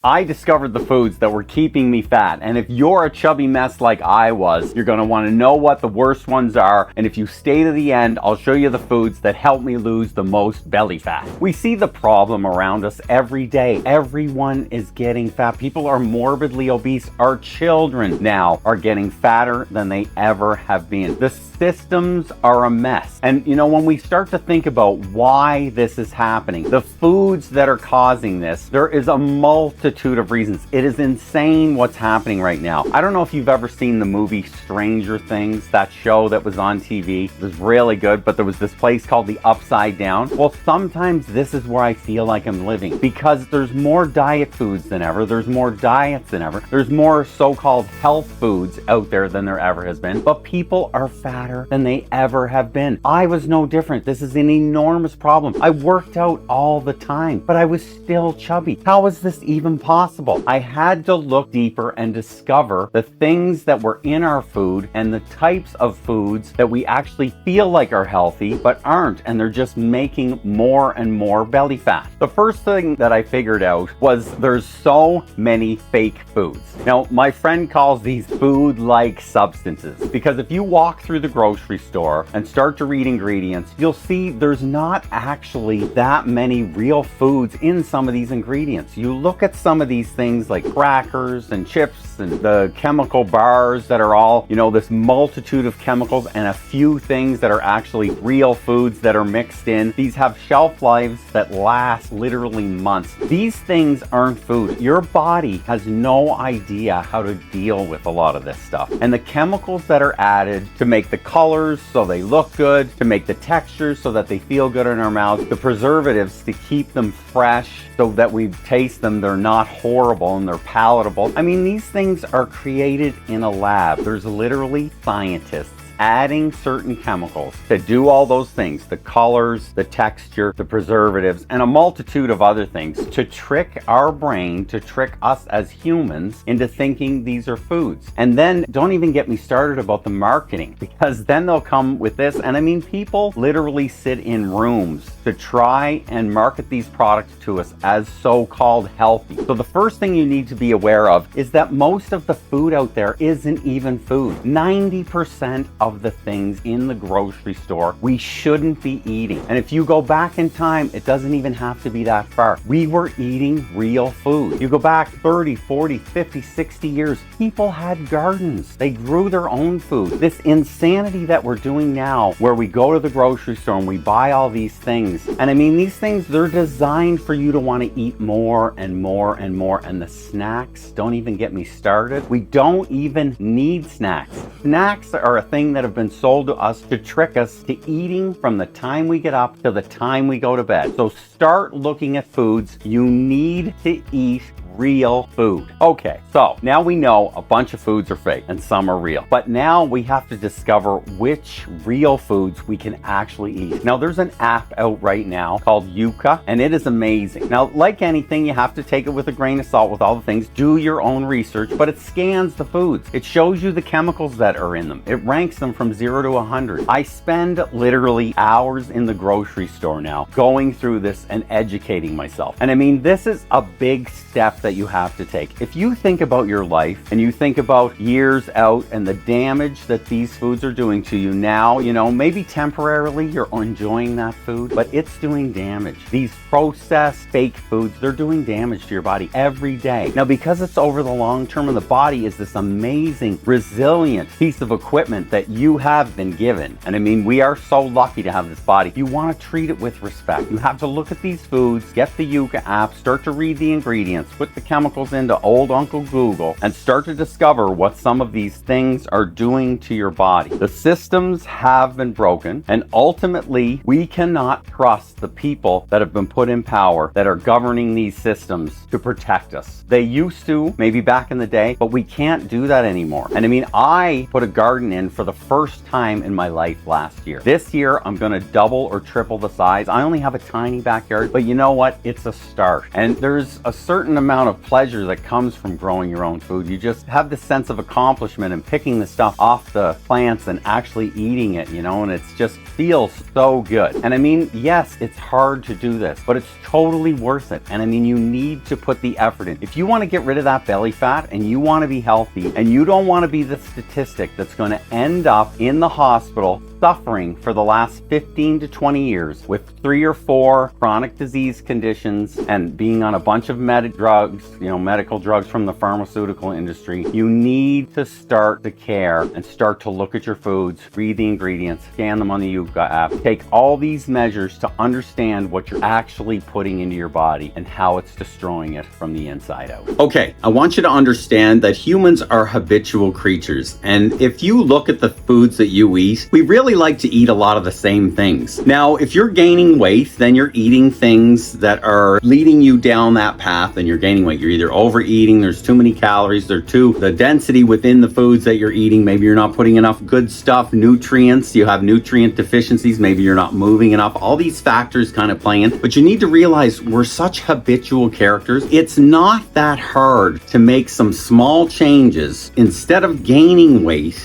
I discovered the foods that were keeping me fat, and if you're a chubby mess like I was, you're going to want to know what the worst ones are, and if you stay to the end, I'll show you the foods that help me lose the most belly fat. We see the problem around us every day. Everyone is getting fat. People are morbidly obese. Our children now are getting fatter than they ever have been. The systems are a mess. And you know, when we start to think about why this is happening, the foods that are causing this, there is a multitude of reasons. It is insane what's happening right now. I don't know if you've ever seen the movie Stranger Things, that show that was on TV. It was really good, but there was this place called the Upside Down. Well, sometimes this is where I feel like I'm living, because there's more diet foods than ever. There's more diets than ever. There's more so-called health foods out there than there ever has been, but people are fatter than they ever have been. I was no different. This is an enormous problem. I worked out all the time, but I was still chubby. How is this even possible? I had to look deeper and discover the things that were in our food and the types of foods that we actually feel like are healthy but aren't, and they're just making more and more belly fat. The first thing that I figured out was there's so many fake foods. Now, my friend calls these food-like substances, because if you walk through the grocery store and start to read ingredients, you'll see there's not actually that many real foods in some of these ingredients. You look at some of these things like crackers and chips and the chemical bars that are all, you know, this multitude of chemicals, and a few things that are actually real foods that are mixed in. These have shelf lives that last literally months. These things aren't food. Your body has no idea how to deal with a lot of this stuff. And the chemicals that are added to make the colors so they look good, to make the textures so that they feel good in our mouths, the preservatives to keep them fresh so that we taste them, they're not horrible and they're palatable. I mean, these things are created in a lab. There's literally scientists adding certain chemicals to do all those things, the colors, the texture, the preservatives, and a multitude of other things to trick our brain, to trick us as humans into thinking these are foods. And then don't even get me started about the marketing, because then they'll come with this. And I mean, people literally sit in rooms to try and market these products to us as so-called healthy. So the first thing you need to be aware of is that most of the food out there isn't even food. 90% of the things in the grocery store we shouldn't be eating. And if you go back in time, it doesn't even have to be that far. We were eating real food. You go back 30, 40, 50, 60 years, people had gardens. They grew their own food. This insanity that we're doing now, where we go to the grocery store and we buy all these things. And I mean, these things, they're designed for you to want to eat more and more and more. And the snacks, don't even get me started. We don't even need snacks. Snacks are a thing that have been sold to us to trick us to eating from the time we get up to the time we go to bed. So start looking at foods. You need to eat real food. Okay, so now we know a bunch of foods are fake and some are real, but now we have to discover which real foods we can actually eat. Now, there's an app out right now called Yuka, and it is amazing. Now, like anything, you have to take it with a grain of salt with all the things. Do your own research, but it scans the foods. It shows you the chemicals that are in them. It ranks them from 0 to 100. I spend literally hours in the grocery store now going through this and educating myself. And I mean, this is a big step that you have to take. If you think about your life and you think about years out and the damage that these foods are doing to you now, you know, maybe temporarily you're enjoying that food, but it's doing damage. These processed fake foods, they're doing damage to your body every day. Now, because it's over the long term, and the body is this amazing, resilient piece of equipment that you have been given. And I mean, we are so lucky to have this body. You want to treat it with respect. You have to look at these foods, get the Yuka app, start to read the ingredients, put the chemicals into old Uncle Google, and start to discover what some of these things are doing to your body. The systems have been broken, and ultimately we cannot trust the people that have been put in power that are governing these systems to protect us. They used to, maybe back in the day, but we can't do that anymore. And I mean, I put a garden in for the first time in my life last year. This year, I'm gonna double or triple the size. I only have a tiny backyard, but you know what? It's a start. And there's a certain amount amount of pleasure that comes from growing your own food. You just have this sense of accomplishment in picking the stuff off the plants and actually eating it, and it's just feels so good. And I mean, yes, it's hard to do this, but it's totally worth it. And I mean, you need to put the effort in. If you want to get rid of that belly fat and you want to be healthy and you don't want to be the statistic that's going to end up in the hospital suffering for the last 15 to 20 years with 3 or 4 chronic disease conditions and being on a bunch of medical drugs from the pharmaceutical industry, you need to start to care and start to look at your foods, read the ingredients, scan them on the Yuka app, take all these measures to understand what you're actually putting into your body and how it's destroying it from the inside out. Okay, I want you to understand that humans are habitual creatures, and if you look at the foods that you eat, we really like to eat a lot of the same things. Now, if you're gaining weight, then you're eating things that are leading you down that path and you're gaining weight. You're either overeating, there's too many calories, the density within the foods that you're eating, maybe you're not putting enough good stuff, nutrients, you have nutrient deficiencies, maybe you're not moving enough. All these factors kind of play in, but you need to realize we're such habitual characters. It's not that hard to make some small changes instead of gaining weight,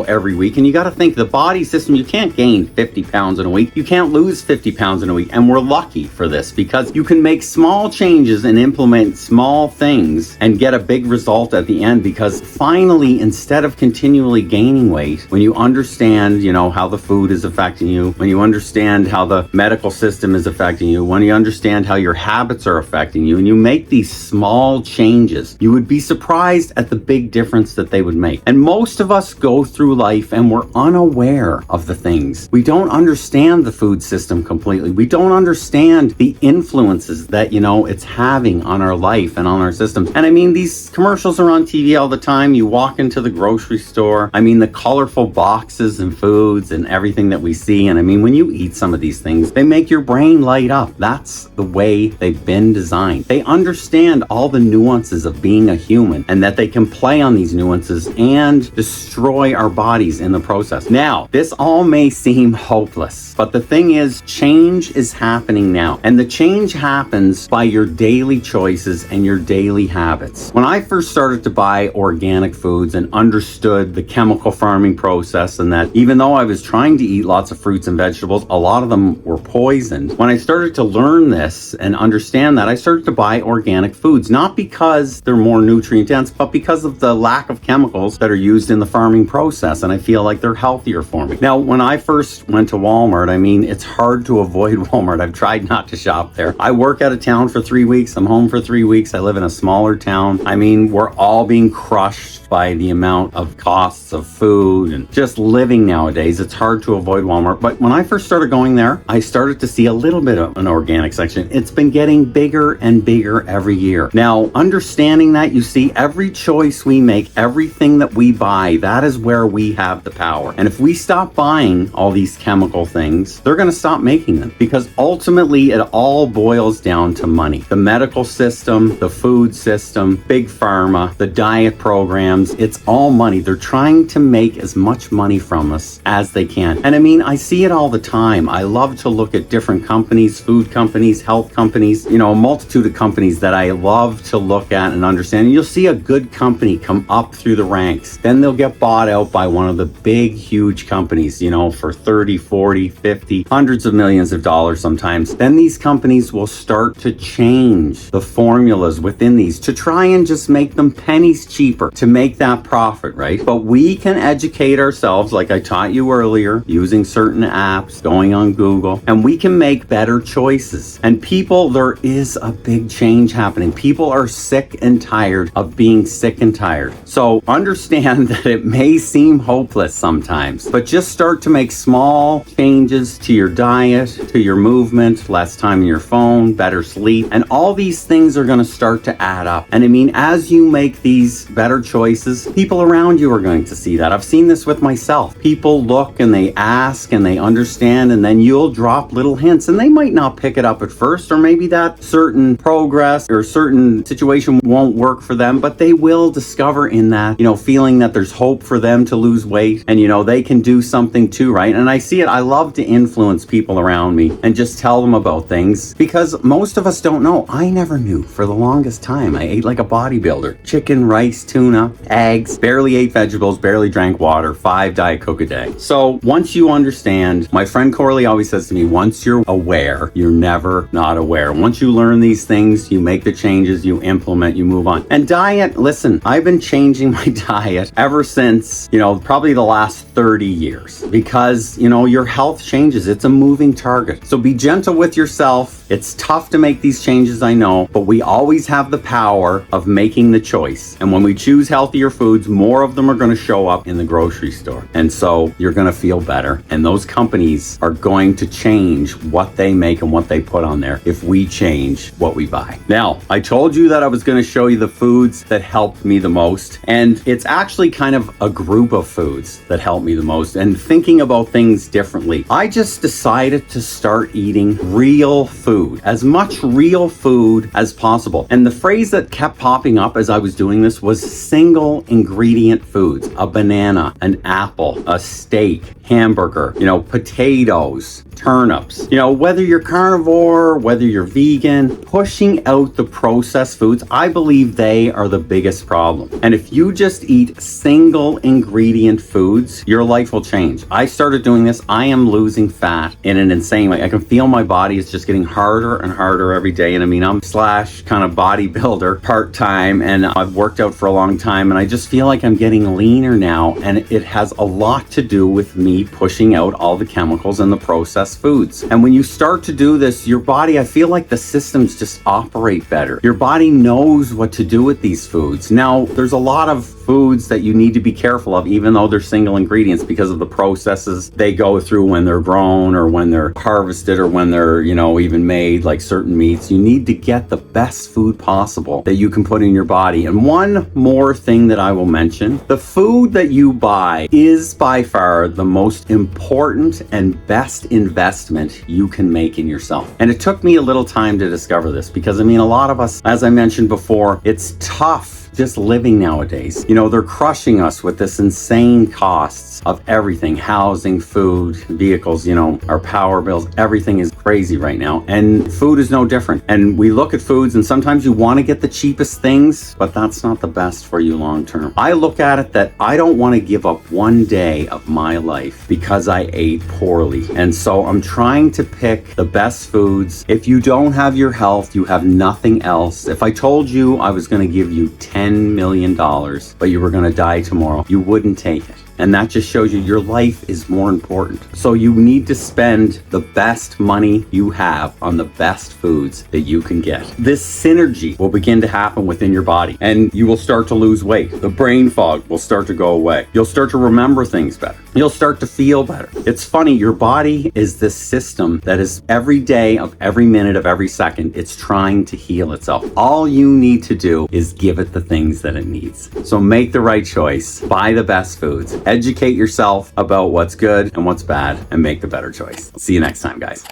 every week. And you got to think the body system, you can't gain 50 pounds in a week. You can't lose 50 pounds in a week. And we're lucky for this because you can make small changes and implement small things and get a big result at the end, because finally, instead of continually gaining weight, when you understand, how the food is affecting you, when you understand how the medical system is affecting you, when you understand how your habits are affecting you, and you make these small changes, you would be surprised at the big difference that they would make. And most of us go through life and we're unaware of the things. We don't understand the food system completely. We don't understand the influences that, it's having on our life and on our systems. And I mean, these commercials are on TV all the time. You walk into the grocery store. I mean, the colorful boxes and foods and everything that we see. And I mean, when you eat some of these things, they make your brain light up. That's the way they've been designed. They understand all the nuances of being a human and that they can play on these nuances and destroy our bodies in the process. Now, this all may seem hopeless, but the thing is, change is happening now. And the change happens by your daily choices and your daily habits. When I first started to buy organic foods and understood the chemical farming process, and that even though I was trying to eat lots of fruits and vegetables, a lot of them were poisoned. When I started to learn this and understand that, I started to buy organic foods, not because they're more nutrient dense, but because of the lack of chemicals that are used in the farming process. And I feel like they're healthier for me. Now, when I first went to Walmart, I mean, it's hard to avoid Walmart. I've tried not to shop there. I work out of town for 3 weeks. I'm home for 3 weeks. I live in a smaller town. I mean, we're all being crushed by the amount of costs of food and just living nowadays. It's hard to avoid Walmart. But when I first started going there, I started to see a little bit of an organic section. It's been getting bigger and bigger every year. Now, understanding that, you see, every choice we make, everything that we buy, that is where we have the power. And if we stop buying all these chemical things, they're going to stop making them, because ultimately it all boils down to money. The medical system, the food system, big pharma, the diet programs, it's all money. They're trying to make as much money from us as they can. And I mean, I see it all the time. I love to look at different companies, food companies, health companies, a multitude of companies that I love to look at and understand. And you'll see a good company come up through the ranks. Then they'll get bought out by one of the big, huge companies, for 30, 40, 50, hundreds of millions of dollars sometimes. Then these companies will start to change the formulas within these to try and just make them pennies cheaper to make that profit, right? But we can educate ourselves, like I taught you earlier, using certain apps, going on Google, and we can make better choices. And people, there is a big change happening. People are sick and tired of being sick and tired. So understand that it may seem hopeless sometimes, but just start to make small changes to your diet, to your movement, less time on your phone, better sleep, and all these things are going to start to add up. And I mean, as you make these better choices, people around you are going to see that. I've seen this with myself. People look and they ask and they understand, and then you'll drop little hints, and they might not pick it up at first, or maybe that certain progress or certain situation won't work for them, but they will discover in that, feeling that there's hope for them to lose weight, and they can do something something too, right? And I see it. I love to influence people around me and just tell them about things because most of us don't know. I never knew for the longest time. I ate like a bodybuilder. Chicken, rice, tuna, eggs, barely ate vegetables, barely drank water, 5 Diet Coke a day. So once you understand, my friend Corley always says to me, once you're aware, you're never not aware. Once you learn these things, you make the changes, you implement, you move on. And diet, listen, I've been changing my diet ever since, probably the last 30 years because, your health changes. It's a moving target. So be gentle with yourself. It's tough to make these changes, I know, but we always have the power of making the choice. And when we choose healthier foods, more of them are going to show up in the grocery store. And so you're going to feel better. And those companies are going to change what they make and what they put on there if we change what we buy. Now, I told you that I was going to show you the foods that helped me the most. And it's actually kind of a group of foods that helped me the most and thinking about things differently. I just decided to start eating real food, as much real food as possible. And the phrase that kept popping up as I was doing this was single ingredient foods. A banana, an apple, a steak, hamburger, potatoes, turnips. Whether you're carnivore, whether you're vegan, pushing out the processed foods, I believe they are the biggest problem. And if you just eat single ingredient foods, your life will change. I started doing this. I am losing fat in an insane way. I can feel my body is just getting harder and harder every day. And I'm slash kind of bodybuilder part-time and I've worked out for a long time and I just feel like I'm getting leaner now. And it has a lot to do with me pushing out all the chemicals and the processed foods. And when you start to do this, your body, I feel like the systems just operate better. Your body knows what to do with these foods. Now, there's a lot of foods that you need to be careful of, even though they're single ingredients because of the processes they go through when they're grown or when they're harvested or when they're, even made, like certain meats. You need to get the best food possible that you can put in your body. And one more thing that I will mention, the food that you buy is by far the most important and best investment you can make in yourself. And it took me a little time to discover this because, a lot of us, as I mentioned before, it's tough just living nowadays. They're crushing us with this insane costs of everything, housing, food, vehicles, our power bills, everything is crazy right now. And food is no different. And we look at foods and sometimes you want to get the cheapest things, but that's not the best for you long term. I look at it that I don't want to give up one day of my life because I ate poorly. And so I'm trying to pick the best foods. If you don't have your health, you have nothing else. If I told you I was going to give you $10 million, but you were going to die tomorrow, you wouldn't take it. And that just shows you your life is more important. So you need to spend the best money you have on the best foods that you can get. This synergy will begin to happen within your body and you will start to lose weight. The brain fog will start to go away. You'll start to remember things better. You'll start to feel better. It's funny, your body is this system that is every day of every minute of every second, it's trying to heal itself. All you need to do is give it the things that it needs. So make the right choice. Buy the best foods. Educate yourself about what's good and what's bad and make the better choice. See you next time, guys.